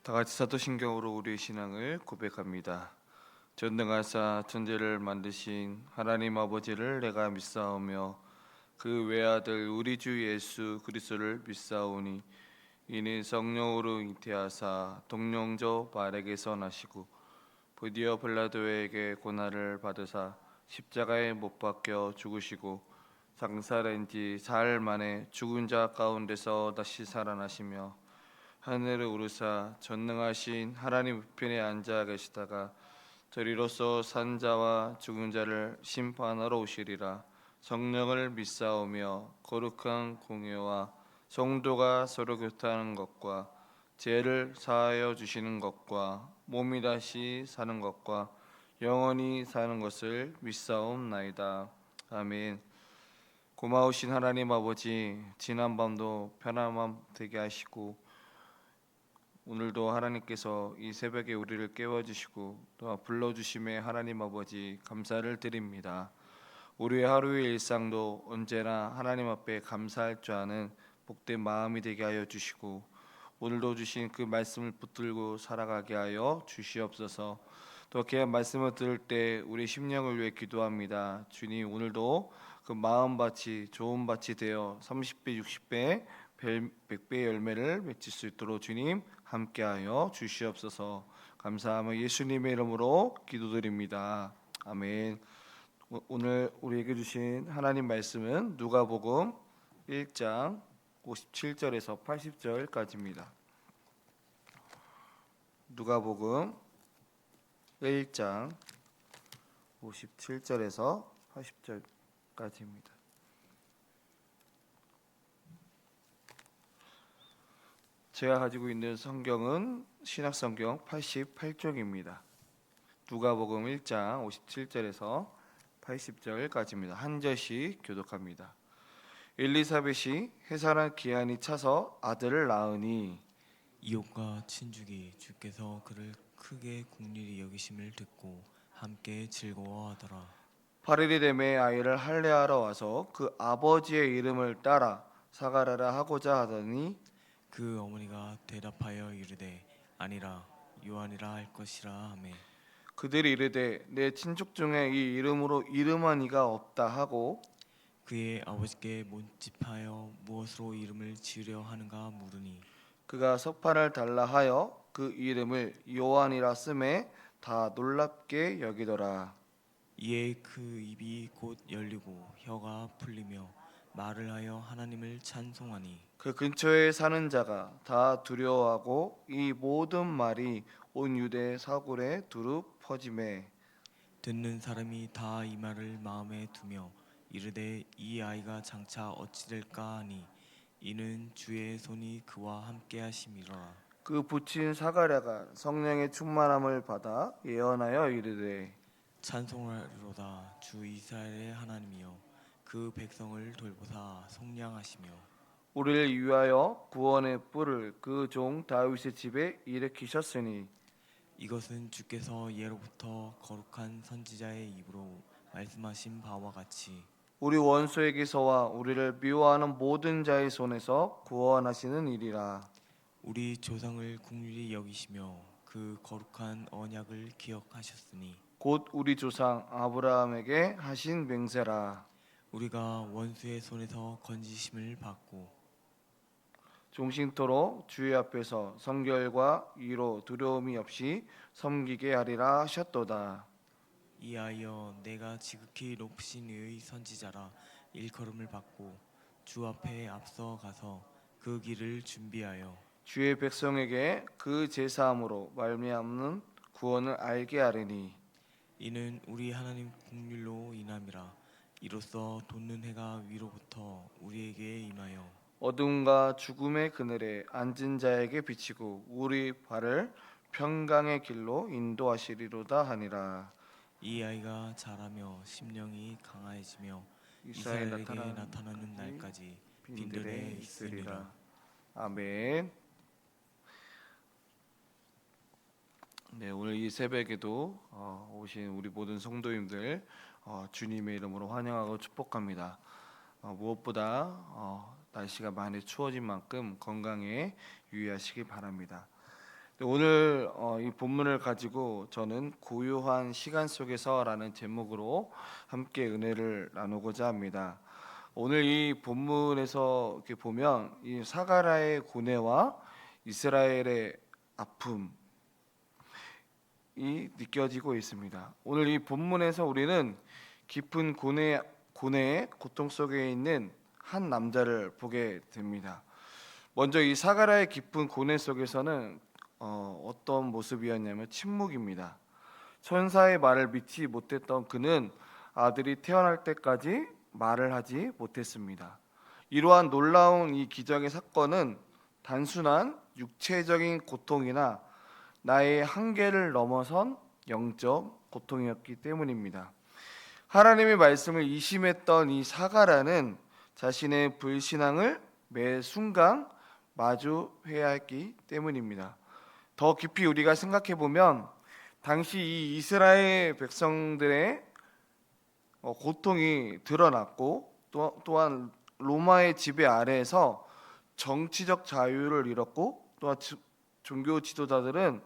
다 같이 사도신경으로 우리의 신앙을 고백합니다. 전능하사 천지를 만드신 하나님 아버지를 내가 믿사오며 그 외아들 우리 주 예수 그리스도를 믿사오니 이는 성령으로 잉태하사 동령조 바렉에서 나시고 부디어 빌라도에게 고난을 받으사 십자가에 못 박혀 죽으시고 장사된 지 사흘 만에 죽은 자 가운데서 다시 살아나시며 하늘을 오르사 전능하신 하나님 우편에 앉아 계시다가 저리로서 산 자와 죽은 자를 심판하러 오시리라. 성령을 믿사오며 거룩한 공예와 성도가 서로 교통하는 것과 죄를 사하여 주시는 것과 몸이 다시 사는 것과 영원히 사는 것을 믿사옵나이다. 아멘. 고마우신 하나님 아버지, 지난 밤도 편안한 밤 되게 하시고 오늘도 하나님께서 이 새벽에 우리를 깨워주시고 또 불러주심에 하나님 아버지 감사를 드립니다. 우리의 하루의 일상도 언제나 하나님 앞에 감사할 줄 아는 복된 마음이 되게 하여 주시고 오늘도 주신 그 말씀을 붙들고 살아가게 하여 주시옵소서. 또 귀한 말씀을 들을 때 우리 심령을 위해 기도합니다. 주님, 오늘도 그 마음밭이 좋은 밭이 되어 30배 60배 100배의 열매를 맺을 수 있도록 주님 함께하여 주시옵소서. 감사하며 예수님의 이름으로 기도드립니다. 아멘. 오늘 우리에게 주신 하나님 말씀은 누가복음 1장 57절에서 80절까지입니다. 누가복음 1장 57절에서 80절까지입니다. 제가 가지고 있는 성경은 신약성경 88쪽입니다. 누가복음 1장 57절에서 80절까지입니다. 한 절씩 교독합니다. 엘리사벳이 해산한 기한이 차서 아들을 낳으니 이웃과 친족이 주께서 그를 크게 긍휼히 여기심을 듣고 함께 즐거워하더라. 8일이 되매 아이를 할례하러 와서 그 아버지의 이름을 따라 사가랴라 하고자 하더니 그 어머니가 대답하여 이르되 아니라 요한이라 할 것이라 하매 그들이 이르되 내 친족 중에 이 이름으로 이름한 이가 없다 하고 그의 아버지께 몬집하여 무엇으로 이름을 지으려 하는가 물으니 그가 석판을 달라 하여 그 이름을 요한이라 쓰매 다 놀랍게 여기더라. 이에 그 입이 곧 열리고 혀가 풀리며 말을 하여 하나님을 찬송하니 그 근처에 사는 자가 다 두려워하고 이 모든 말이 온 유대 사골에 두루 퍼지매 듣는 사람이 다 이 말을 마음에 두며 이르되 이 아이가 장차 어찌 될까 하니 이는 주의 손이 그와 함께 하심이로라. 그 부친 사가랴가 성령의 충만함을 받아 예언하여 이르되 찬송하리로다. 주 이스라엘의 하나님이여 그 백성을 돌보사 속량하시며 우리를 위하여 구원의 뿔을 그 종 다윗의 집에 일으키셨으니 이것은 주께서 예로부터 거룩한 선지자의 입으로 말씀하신 바와 같이 우리 원수에게서와 우리를 미워하는 모든 자의 손에서 구원하시는 일이라. 우리 조상을 긍휼히 여기시며 그 거룩한 언약을 기억하셨으니 곧 우리 조상 아브라함에게 하신 맹세라. 우리가 원수의 손에서 건지심을 받고 종신토록 주의 앞에서 성결과 의로 두려움이 없이 섬기게 하리라 하셨도다. 이하여 내가 지극히 높으신 이의 선지자라 일컬음을 받고 주 앞에 앞서 가서 그 길을 준비하여 주의 백성에게 그 제사함으로 말미암는 구원을 알게 하리니 이는 우리 하나님 긍휼로 인함이라. 이로써 돋는 해가 위로부터 우리에게 임하여 어둠과 죽음의 그늘에 앉은 자에게 비치고 우리 발을 평강의 길로 인도하시리로다 하니라. 이 아이가 자라며 심령이 강화해지며 이스라엘에 이스라엘에게 나타나는 날까지 날까지 빈들에 빈들에 있으리라. 있으리라. 아멘. 네, 오늘 이 새벽에도 오신 우리 모든 성도님들 주님의 이름으로 환영하고 축복합니다. 무엇보다 날씨가 많이 추워진 만큼 건강에 유의하시기 바랍니다. 오늘 이 본문을 가지고 저는 고요한 시간 속에서라는 제목으로 함께 은혜를 나누고자 합니다. 오늘 이 본문에서 이렇게 보면 이 사가라의 고뇌와 이스라엘의 아픔이 느껴지고 있습니다. 오늘 이 본문에서 우리는 깊은 고뇌의 고통 속에 있는 한 남자를 보게 됩니다. 먼저 이 사가라의 깊은 고뇌 속에서는 어떤 모습이었냐면 침묵입니다. 천사의 말을 믿지 못했던 그는 아들이 태어날 때까지 말을 하지 못했습니다. 이러한 놀라운 이 기적의 사건은 단순한 육체적인 고통이나 나의 한계를 넘어선 영적 고통이었기 때문입니다. 하나님의 말씀을 이심했던 이 사가라는 자신의 불신앙을 매 순간 마주해야 했기 때문입니다. 더 깊이 우리가 생각해 보면 당시 이 이스라엘 백성들의 고통이 드러났고 또한 로마의 지배 아래에서 정치적 자유를 잃었고 또한 종교 지도자들은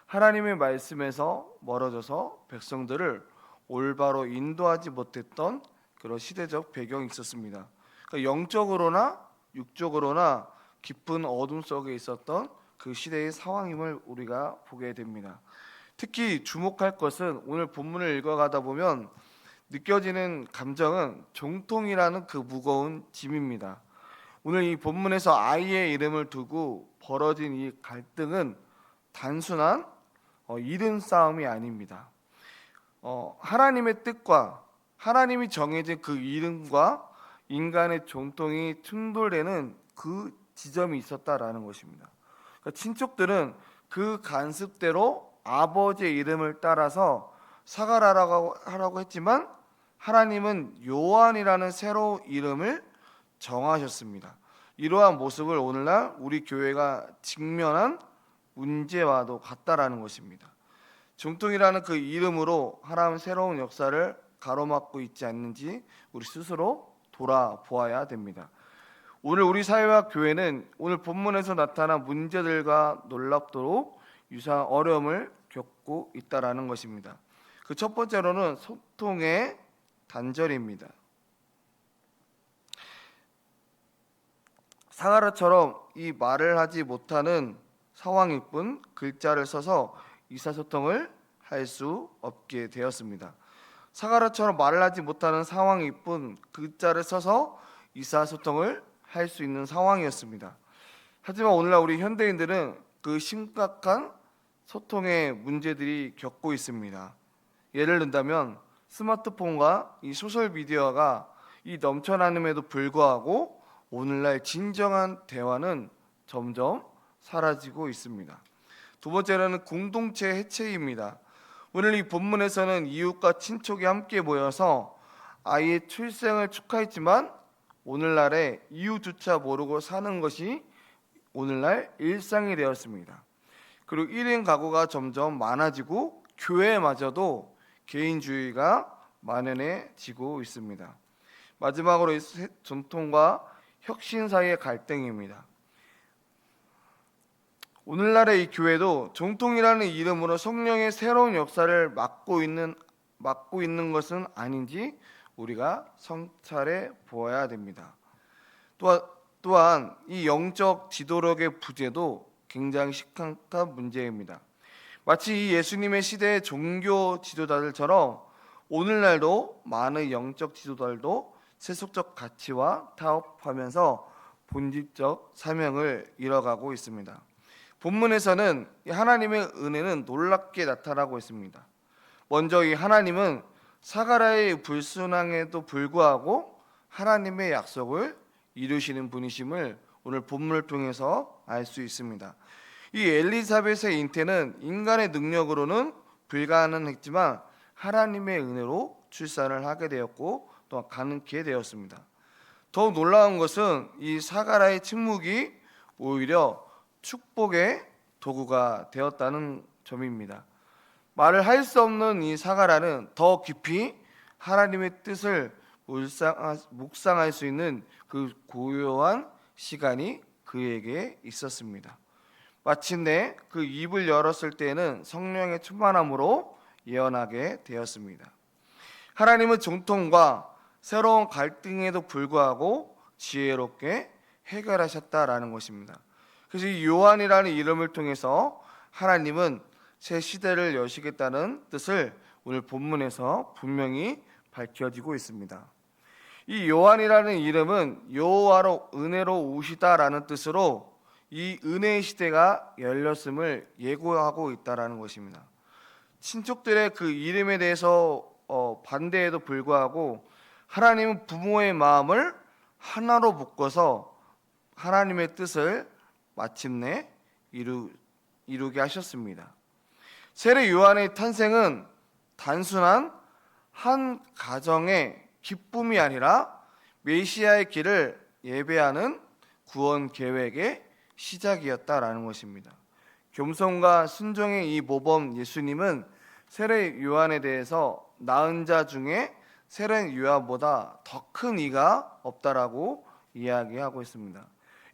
하나님의 말씀에서 멀어져서 백성들을 올바로 인도하지 못했던 그런 시대적 배경이 있었습니다. 그러니까 영적으로나 육적으로나 깊은 어둠 속에 있었던 그 시대의 상황임을 우리가 보게 됩니다. 특히 주목할 것은 오늘 본문을 읽어가다 보면 느껴지는 감정은 종통이라는 그 무거운 짐입니다. 오늘 이 본문에서 아이의 이름을 두고 벌어진 이 갈등은 단순한 이름 싸움이 아닙니다. 하나님의 뜻과 하나님이 정해진 그 이름과 인간의 종통이 충돌되는 그 지점이 있었다라는 것입니다. 그러니까 친척들은 그 간습대로 아버지의 이름을 따라서 사가라라고 하라고 했지만 하나님은 요한이라는 새로운 이름을 정하셨습니다. 이러한 모습을 오늘날 우리 교회가 직면한 문제와도 같다라는 것입니다. 중통이라는 그 이름으로 하나님 새로운 역사를 가로막고 있지 않는지 우리 스스로 돌아보아야 됩니다. 오늘 우리 사회와 교회는 오늘 본문에서 나타난 문제들과 놀랍도록 유사한 어려움을 겪고 있다라는 것입니다. 그 첫 번째로는 소통의 단절입니다. 사가라처럼 이 말을 하지 못하는 상황일 뿐 글자를 써서 의사소통을 할 수 없게 되었습니다. 사가라처럼 말을 하지 못하는 상황일 뿐 글자를 써서 의사소통을 할 수 있는 상황이었습니다. 하지만 오늘날 우리 현대인들은 그 심각한 소통의 문제들이 겪고 있습니다. 예를 든다면 스마트폰과 이 소셜 미디어가 이 넘쳐나음에도 불구하고 오늘날 진정한 대화는 점점 사라지고 있습니다. 두 번째로는 공동체 해체입니다. 오늘 이 본문에서는 이웃과 친척이 함께 모여서 아이의 출생을 축하했지만 오늘날에 이웃조차 모르고 사는 것이 오늘날 일상이 되었습니다. 그리고 1인 가구가 점점 많아지고 교회마저도 개인주의가 만연해지고 있습니다. 마지막으로 전통과 혁신 사이의 갈등입니다. 오늘날의 이 교회도 정통이라는 이름으로 성령의 새로운 역사를 맡고 있는 것은 아닌지 우리가 성찰해 보아야 됩니다. 또한 이 영적 지도력의 부재도 굉장히 심각한 문제입니다. 마치 이 예수님의 시대의 종교 지도자들처럼 오늘날도 많은 영적 지도자들도 세속적 가치와 타협하면서 본질적 사명을 잃어가고 있습니다. 본문에서는 하나님의 은혜는 놀랍게 나타나고 있습니다. 먼저 이 하나님은 사가라의 불순항에도 불구하고 하나님의 약속을 이루시는 분이심을 오늘 본문을 통해서 알 수 있습니다. 이 엘리사벳의 잉태는 인간의 능력으로는 불가능했지만 하나님의 은혜로 출산을 하게 되었고 또 가능케 되었습니다. 더욱 놀라운 것은 이 사가라의 침묵이 오히려 축복의 도구가 되었다는 점입니다. 말을 할 수 없는 이 사가라는 더 깊이 하나님의 뜻을 묵상할 수 있는 그 고요한 시간이 그에게 있었습니다. 마침내 그 입을 열었을 때에는 성령의 충만함으로 예언하게 되었습니다. 하나님은 정통과 새로운 갈등에도 불구하고 지혜롭게 해결하셨다라는 것입니다. 그래서 이 요한이라는 이름을 통해서 하나님은 새 시대를 여시겠다는 뜻을 오늘 본문에서 분명히 밝혀지고 있습니다. 이 요한이라는 이름은 여호와로 은혜로 오시다라는 뜻으로 이 은혜의 시대가 열렸음을 예고하고 있다라는 것입니다. 친척들의 그 이름에 대해서 반대에도 불구하고 하나님은 부모의 마음을 하나로 묶어서 하나님의 뜻을 마침내 이루게 하셨습니다. 세례 요한의 탄생은 단순한 한 가정의 기쁨이 아니라 메시아의 길을 예배하는 구원 계획의 시작이었다라는 것입니다. 겸손과 순종의 이 모범 예수님은 세례 요한에 대해서 낳은 자 중에 세례 요한보다 더 큰 이가 없다라고 이야기하고 있습니다.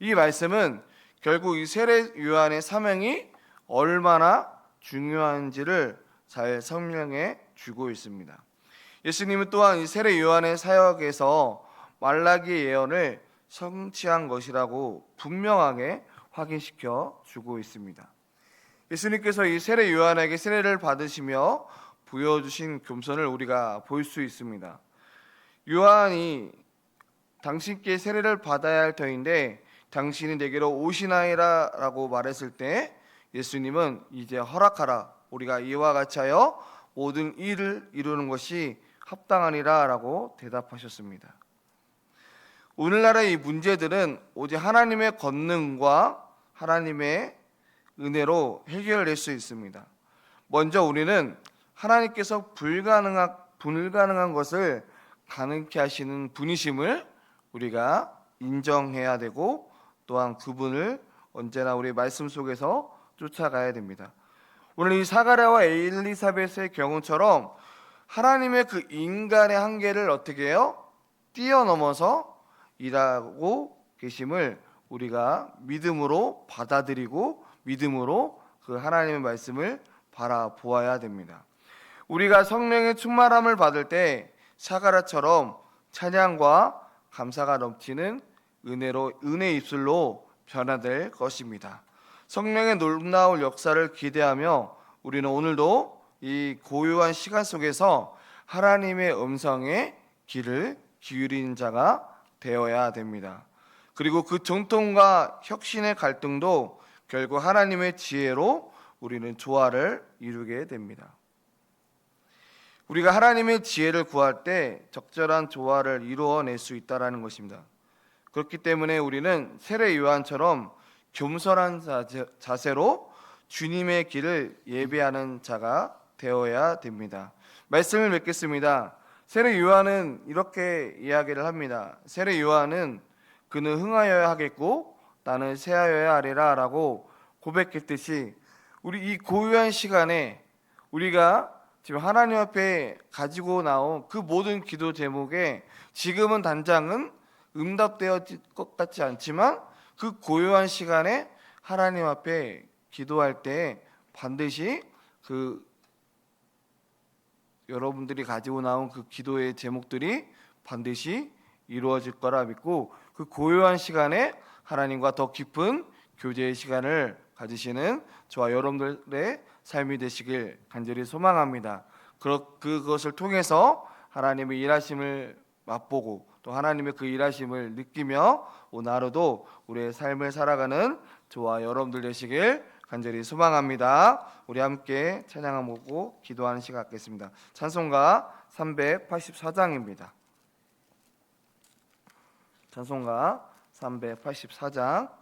이 말씀은 결국 이 세례 요한의 사명이 얼마나 중요한지를 잘 설명해 주고 있습니다. 예수님은 또한 이 세례 요한의 사역에서 말라기의 예언을 성취한 것이라고 분명하게 확인시켜 주고 있습니다. 예수님께서 이 세례 요한에게 세례를 받으시며 보여주신 겸손을 우리가 볼 수 있습니다. 요한이 당신께 세례를 받아야 할 터인데 당신이 내게로 오시나이다 라고 말했을 때 예수님은 이제 허락하라, 우리가 이와 같이 하여 모든 일을 이루는 것이 합당하니라 라고 대답하셨습니다. 오늘날의 이 문제들은 오직 하나님의 권능과 하나님의 은혜로 해결될 수 있습니다. 먼저 우리는 하나님께서 불가능한 것을 가능케 하시는 분이심을 우리가 인정해야 되고, 또한 그분을 언제나 우리 말씀 속에서 쫓아가야 됩니다. 오늘 이 사가랴와 엘리사벳의 경우처럼 하나님의 그 인간의 한계를 어떻게 해요? 뛰어넘어서 일하고 계심을 우리가 믿음으로 받아들이고 믿음으로 그 하나님의 말씀을 바라보아야 됩니다. 우리가 성령의 충만함을 받을 때 사가랴처럼 찬양과 감사가 넘치는 은혜 입술로 변화될 것입니다. 성령의 놀라운 역사를 기대하며 우리는 오늘도 이 고요한 시간 속에서 하나님의 음성에 귀를 기울이는 자가 되어야 됩니다. 그리고 그 정통과 혁신의 갈등도 결국 하나님의 지혜로 우리는 조화를 이루게 됩니다. 우리가 하나님의 지혜를 구할 때 적절한 조화를 이루어낼 수 있다는 것입니다. 그렇기 때문에 우리는 세례 요한처럼 겸손한 자세로 주님의 길을 예배하는 자가 되어야 됩니다. 말씀을 맺겠습니다. 세례 요한은 이렇게 이야기를 합니다. 세례 요한은 그는 흥하여야 하겠고 나는 쇠하여야 하리라 라고 고백했듯이 우리 이 고요한 시간에 우리가 지금 하나님 앞에 가지고 나온 그 모든 기도 제목에 지금은 당장은 응답되어질 것 같지 않지만 그 고요한 시간에 하나님 앞에 기도할 때 반드시 그 여러분들이 가지고 나온 그 기도의 제목들이 반드시 이루어질 거라 믿고 그 고요한 시간에 하나님과 더 깊은 교제의 시간을 가지시는 저와 여러분들의 삶이 되시길 간절히 소망합니다. 그것을 통해서 하나님의 일하심을 맛보고 또 하나님의 그 일하심을 느끼며 오늘 하루도 우리의 삶을 살아가는 저와 여러분들 되시길 간절히 소망합니다. 우리 함께 찬양하고 기도하는 시간 갖겠습니다. 찬송가 384장입니다. 찬송가 384장.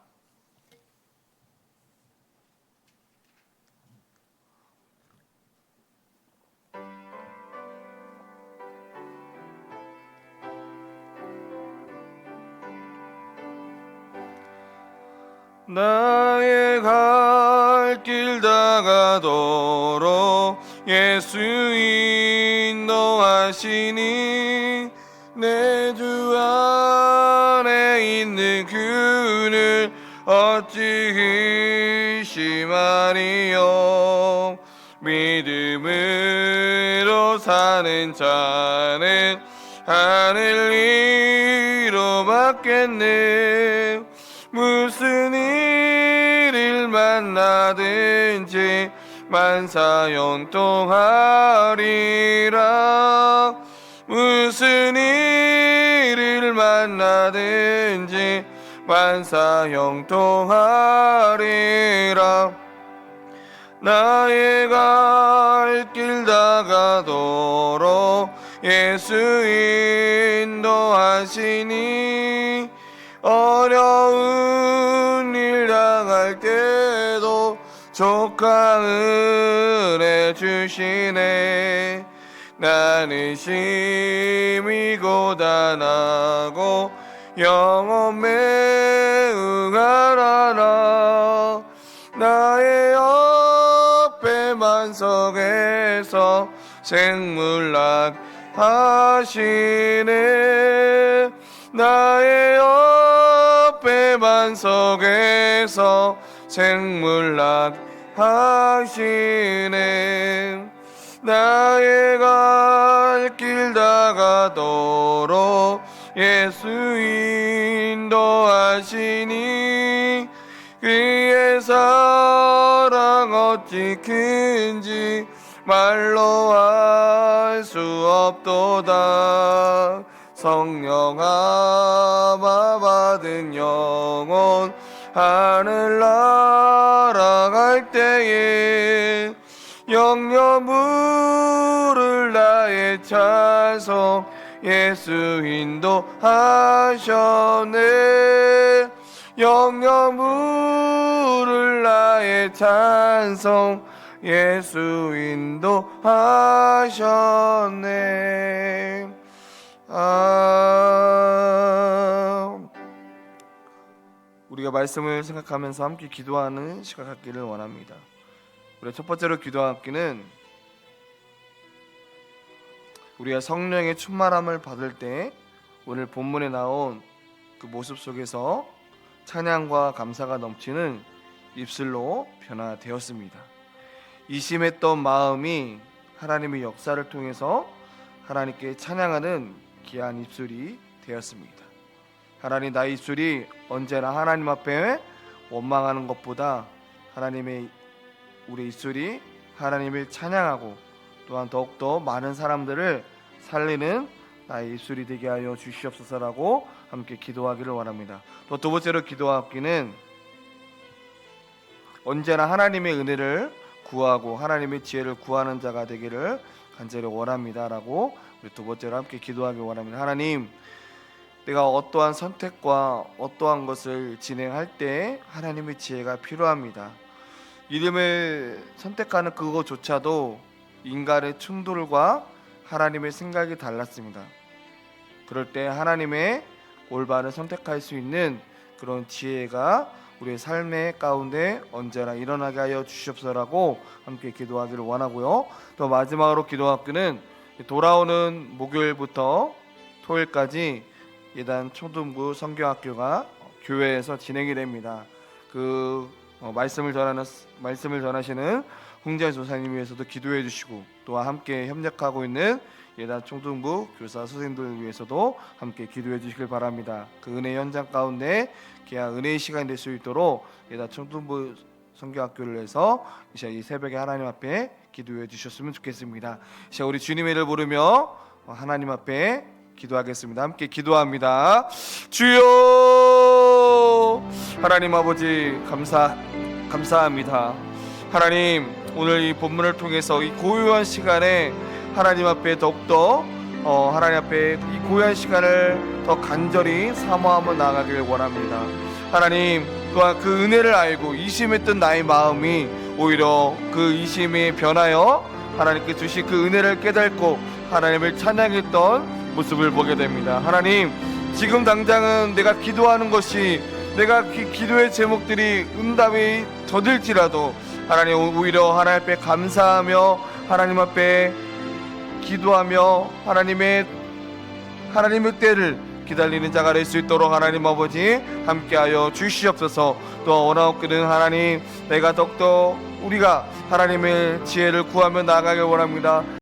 나의 갈 길 다가도록 예수 인도하시니 내 주 안에 있는 그를 어찌 의심하리요. 믿음으로 사는 자는 하늘 위로 받겠네. 무슨 일을 만나든지 만사형통하리라. 무슨 일을 만나든지 만사형통하리라. 나의 갈 길 다가도록 예수 인도하시니 어려운 일 당할 때도 족한 은혜 주시네. 나는 심히 고단하고 영혼 매우 가난하. 나의 옆에 만석에서 생물락 하시네. 나의 옆에 만석에서 생물락 하시네. 나의 갈 길 다가도록 예수 인도하시니 그의 사랑 어찌 큰지 말로 할 수 없도다. 성령 아마 받은 영혼 하늘 날아갈 때에 영영 부를 나의 찬송 예수 인도하셨네. 영영 부를 나의 찬송 예수 인도하셨네. 우리가 말씀을 생각하면서 함께 기도하는 시간 갖기를 원합니다. 우리가 첫 번째로 기도하기는 우리가 성령의 충만함을 받을 때 오늘 본문에 나온 그 모습 속에서 찬양과 감사가 넘치는 입술로 변화되었습니다. 이심했던 마음이 하나님의 역사를 통해서 하나님께 찬양하는 귀한 입술이 되었습니다. 하나님, 나의 입술이 언제나 하나님 앞에 원망하는 것보다 하나님의 우리 입술이 하나님을 찬양하고 또한 더욱더 많은 사람들을 살리는 나의 입술이 되게 하여 주시옵소서라고 함께 기도하기를 원합니다. 또 두 번째로 기도하기는 언제나 하나님의 은혜를 구하고 하나님의 지혜를 구하는 자가 되기를 간절히 원합니다라고 우리 두 번째로 함께 기도하기 원합니다. 하나님, 내가 어떠한 선택과 어떠한 것을 진행할 때 하나님의 지혜가 필요합니다. 이름을 선택하는 그것조차도 인간의 충돌과 하나님의 생각이 달랐습니다. 그럴 때 하나님의 올바른 선택할 수 있는 그런 지혜가 우리의 삶의 가운데 언제나 일어나게 하여 주시옵소서라고 함께 기도하기를 원하고요. 또 마지막으로 기도하기는 돌아오는 목요일부터 토요일까지 예단 초등부 성경학교가 교회에서 진행이 됩니다. 그 말씀을 전하시는 홍재 조사님 위해서도 기도해 주시고 또한 함께 협력하고 있는 예단 초등부 교사 선생님들 위해서도 함께 기도해 주시길 바랍니다. 그 은혜 현장 가운데 귀한 은혜의 시간이 될 수 있도록 예단 초등부 성경학교를 해서 이 새벽에 하나님 앞에 기도해 주셨으면 좋겠습니다. 이제 우리 주님의 이름을 부르며 하나님 앞에 기도하겠습니다. 함께 기도합니다. 주여, 하나님 아버지 감사합니다. 하나님, 오늘 이 본문을 통해서 이 고요한 시간에 하나님 앞에 더욱더 하나님 앞에 이 고요한 시간을 더 간절히 사모하며 나가길 원합니다. 하나님, 또한 그 은혜를 알고 이심했던 나의 마음이 오히려 그 이심이 변하여 하나님께 주신 그 은혜를 깨닫고 하나님을 찬양했던 모습을 보게 됩니다. 하나님, 지금 당장은 내가 기도하는 것이 내가 기도의 제목들이 응답이 더딜지라도 하나님, 오히려 하나님 앞에 감사하며 하나님 앞에 기도하며 하나님의 때를 기다리는 자가 될 수 있도록 하나님 아버지 함께하여 주시옵소서. 또 원하옵기는 하나님, 내가 더욱더 우리가 하나님의 지혜를 구하며 나아가길 원합니다.